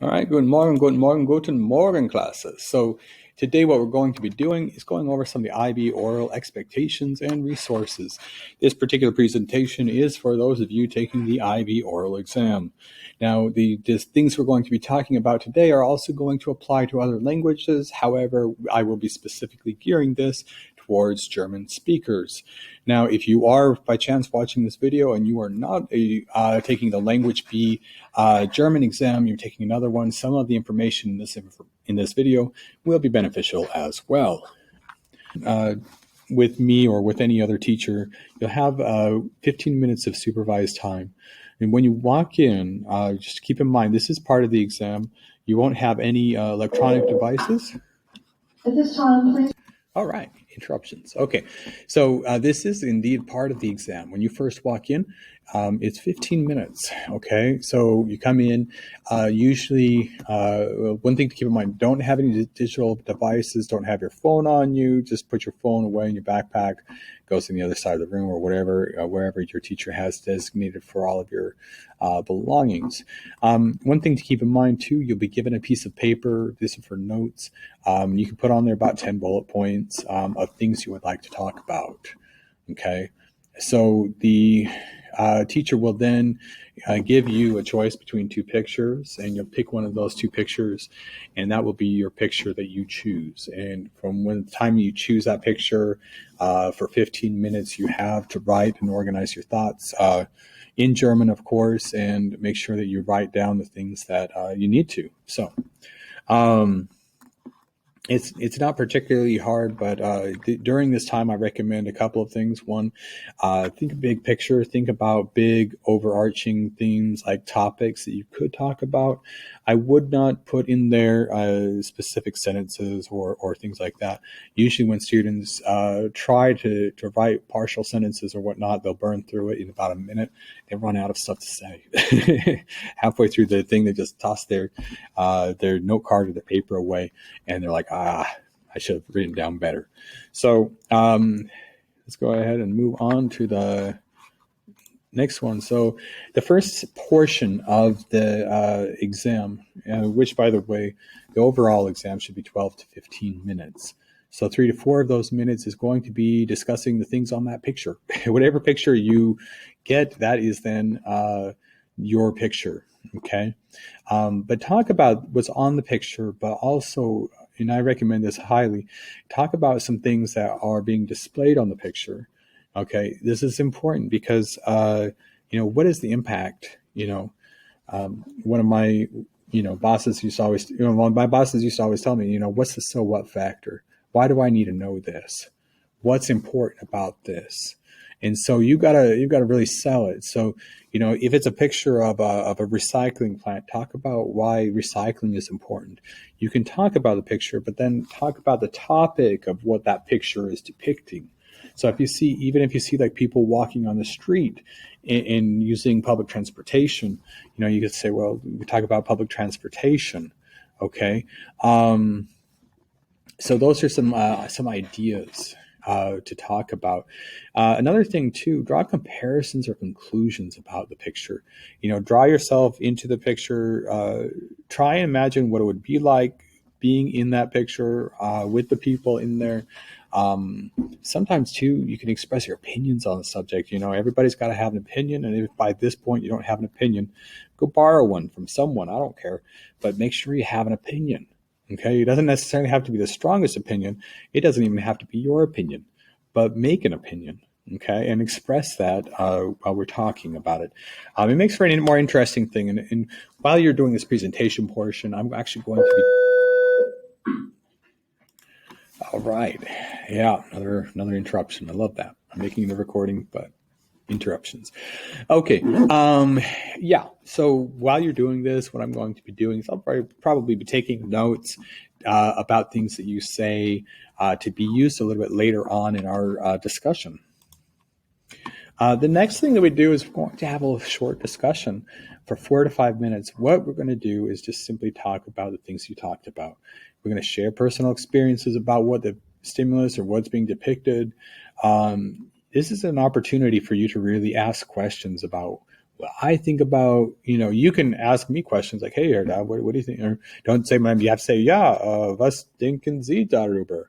All right, guten Morgen, classes. So today what we're going to be doing is going over some of the IB oral expectations and resources. This particular presentation is for those of you taking the IB oral exam. Now, the things we're going to be talking about today are also going to apply to other languages. However, I will be specifically gearing this towards German speakers. Now, if you are by chance watching this video and you are not taking the Language B German exam, you're taking another one, some of the information in this video will be beneficial as well. With me or with any other teacher, you'll have 15 minutes of supervised time. And when you walk in, just keep in mind, this is part of the exam. You won't have any electronic devices. At this time, please. All right, interruptions. Okay, so this is indeed part of the exam. When you first walk in, it's 15 minutes, okay? So you come in, usually, one thing to keep in mind, don't have any digital devices, don't have your phone on you, just put your phone away in your backpack, goes to the other side of the room or whatever, wherever your teacher has designated for all of your belongings. One thing to keep in mind too, you'll be given a piece of paper, this is for notes. You can put on there about 10 bullet points of things you would like to talk about, okay? So the teacher will then give you a choice between two pictures, and you'll pick one of those two pictures, and that will be your picture that you choose. And from the time you choose that picture, for 15 minutes, you have to write and organize your thoughts in German, of course, and make sure that you write down the things that you need to. So it's not particularly hard, but during this time, I recommend a couple of things. One, think big picture. Think about big overarching themes like topics that you could talk about. I would not put in there specific sentences or things like that. Usually when students try to write partial sentences or whatnot, they'll burn through it in about a minute. They run out of stuff to say. Halfway through the thing, they just toss their note card or their paper away, and they're like, I should have written down better. So let's go ahead and move on to the next one. So the first portion of the exam, which, by the way, the overall exam should be 12 to 15 minutes. So 3 to 4 of those minutes is going to be discussing the things on that picture. Whatever picture you get, that is then your picture, okay? But talk about what's on the picture, but also, and I recommend this highly, talk about some things that are being displayed on the picture. Okay, this is important because, what is the impact? One of my, bosses used to always, my bosses used to always tell me, what's the so what factor? Why do I need to know this? What's important about this? And so you gotta really sell it. So, if it's a picture of a recycling plant, talk about why recycling is important. You can talk about the picture, but then talk about the topic of what that picture is depicting. So even if you see like people walking on the street and using public transportation, you could say, well, we talk about public transportation. Okay. So those are some ideas to talk about. Another thing too, draw comparisons or conclusions about the picture. Draw yourself into the picture. Try and imagine what it would be like being in that picture with the people in there. Sometimes too, you can express your opinions on the subject. Everybody's got to have an opinion, and if by this point you don't have an opinion, go borrow one from someone. I don't care, but make sure you have an opinion. Okay, it doesn't necessarily have to be the strongest opinion. It doesn't even have to be your opinion, but make an opinion, okay, and express that while we're talking about it. It makes for a more interesting thing. And while you're doing this presentation portion, I'm actually going to be... All right. Yeah, another interruption. I love that. I'm making the recording, but interruptions. Okay. Yeah. So while you're doing this, what I'm going to be doing is I'll probably be taking notes about things that you say to be used a little bit later on in our discussion. The next thing that we do is we're going to have a short discussion for 4 to 5 minutes. What we're going to do is just simply talk about the things you talked about. We're going to share personal experiences about what the stimulus or what's being depicted. This is an opportunity for you to really ask questions about I think about, you can ask me questions like, hey, Herr Dad, what do you think? Or don't say, you have to say, yeah, was denken Sie darüber?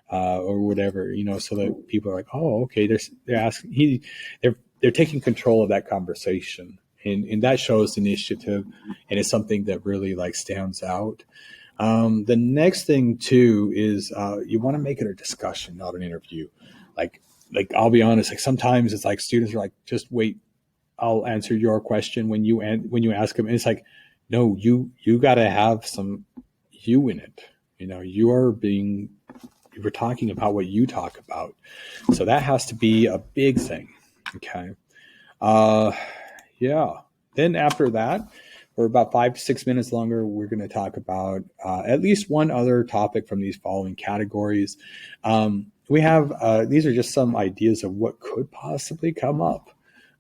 Or whatever, so that people are like, oh, okay, they're asking, they're taking control of that conversation. And that shows initiative, and it's something that really like stands out. The next thing too is you want to make it a discussion, not an interview. Like, I'll be honest, like sometimes it's like students are like, just wait, I'll answer your question when you ask them. And it's like, no, you got to have some you in it. We're talking about what you talk about. So that has to be a big thing. Okay. Yeah. Then after that, for about 5 to 6 minutes longer, we're going to talk about at least one other topic from these following categories. We have, these are just some ideas of what could possibly come up.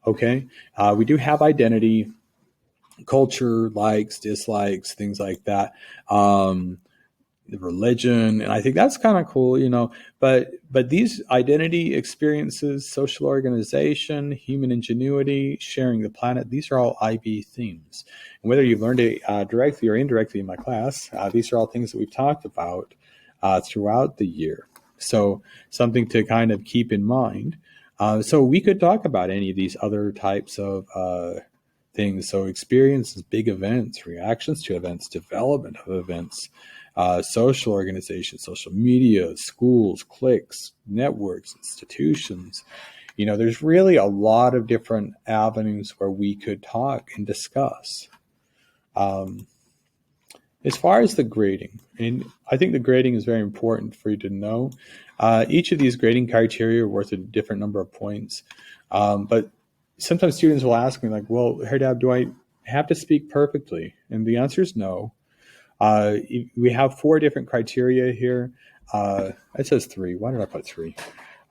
Okay. We do have identity, culture, likes, dislikes, things like that. Religion, and I think that's kind of cool, but these identity experiences, social organization, human ingenuity, sharing the planet, these are all IB themes. And whether you've learned it directly or indirectly in my class, these are all things that we've talked about throughout the year. So something to kind of keep in mind. So we could talk about any of these other types of things. So experiences, big events, reactions to events, development of events, social organizations, social media, schools, cliques, networks, institutions. There's really a lot of different avenues where we could talk and discuss. As far as the grading, and I think the grading is very important for you to know. Each of these grading criteria are worth a different number of points. But sometimes students will ask me like, well, Herr Dab, do I have to speak perfectly? And the answer is no. We have 4 different criteria here. It says 3. Why did I put 3?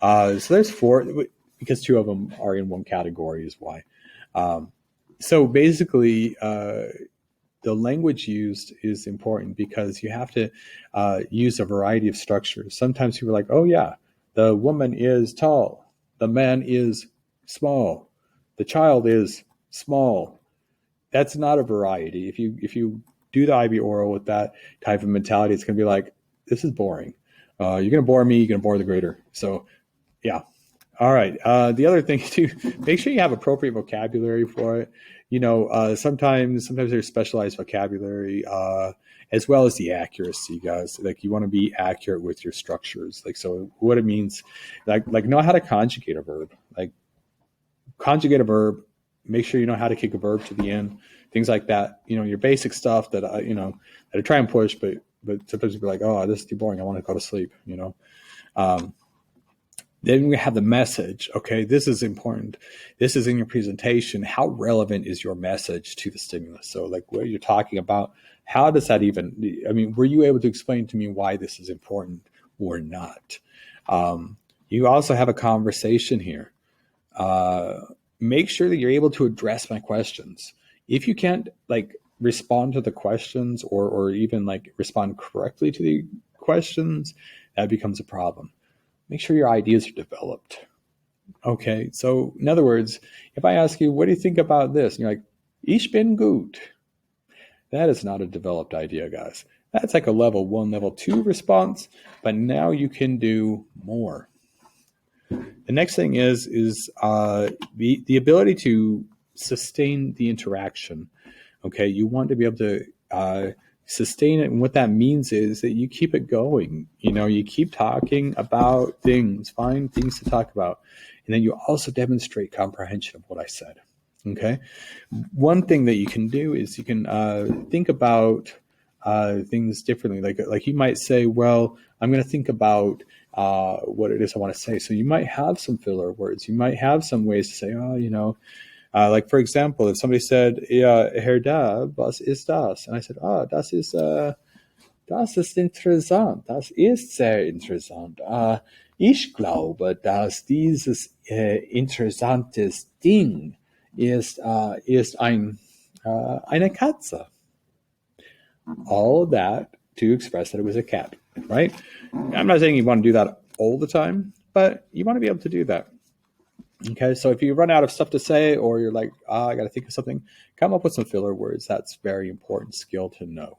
So there's 4 because 2 of them are in one category is why. So basically, the language used is important because you have to use a variety of structures. Sometimes people are like, oh yeah, the woman is tall, the man is small, the child is small. That's not a variety. If you do the IB oral with that type of mentality, it's going to be like, this is boring. You're going to bore me, you're going to bore the grader. So yeah. All right. The other thing too, make sure you have appropriate vocabulary for it. Sometimes there's specialized vocabulary, as well as the accuracy, guys. Like you want to be accurate with your structures. Like, so what it means, like know how to conjugate a verb, like conjugate a verb, make sure you know how to kick a verb to the end, things like that. Your basic stuff that that I try and push, but sometimes you're like, oh, this is too boring, I want to go to sleep. Then we have the message. Okay, this is important. This is in your presentation. How relevant is your message to the stimulus? So like what you're talking about, how does that were you able to explain to me why this is important or not? You also have a conversation here. Make sure that you're able to address my questions. If you can't respond to the questions or even respond correctly to the questions, that becomes a problem. Make sure your ideas are developed. Okay, so in other words, if I ask you, what do you think about this? And you're like, ich bin gut. That is not a developed idea, guys. That's like a level 1, level 2 response, but now you can do more. The next thing is the ability to sustain the interaction. Okay, you want to be able to sustain it, and what that means is that you keep it going. You keep talking about things, find things to talk about, and then you also demonstrate comprehension of what I said. Okay, one thing that you can do is you can think about things differently. Like you might say, well, I'm going to think about what it is I want to say. So you might have some filler words. You might have some ways to say, like for example, if somebody said, ja, Herr Dab, was ist das? And I said, das ist interessant. Das ist sehr interessant. Ich glaube, dass dieses interessantes Ding ist eine Katze. All that to express that it was a cat, right? I'm not saying you want to do that all the time, but you want to be able to do that. Okay, so if you run out of stuff to say, or you're like, I got to think of something, come up with some filler words. That's very important skill to know.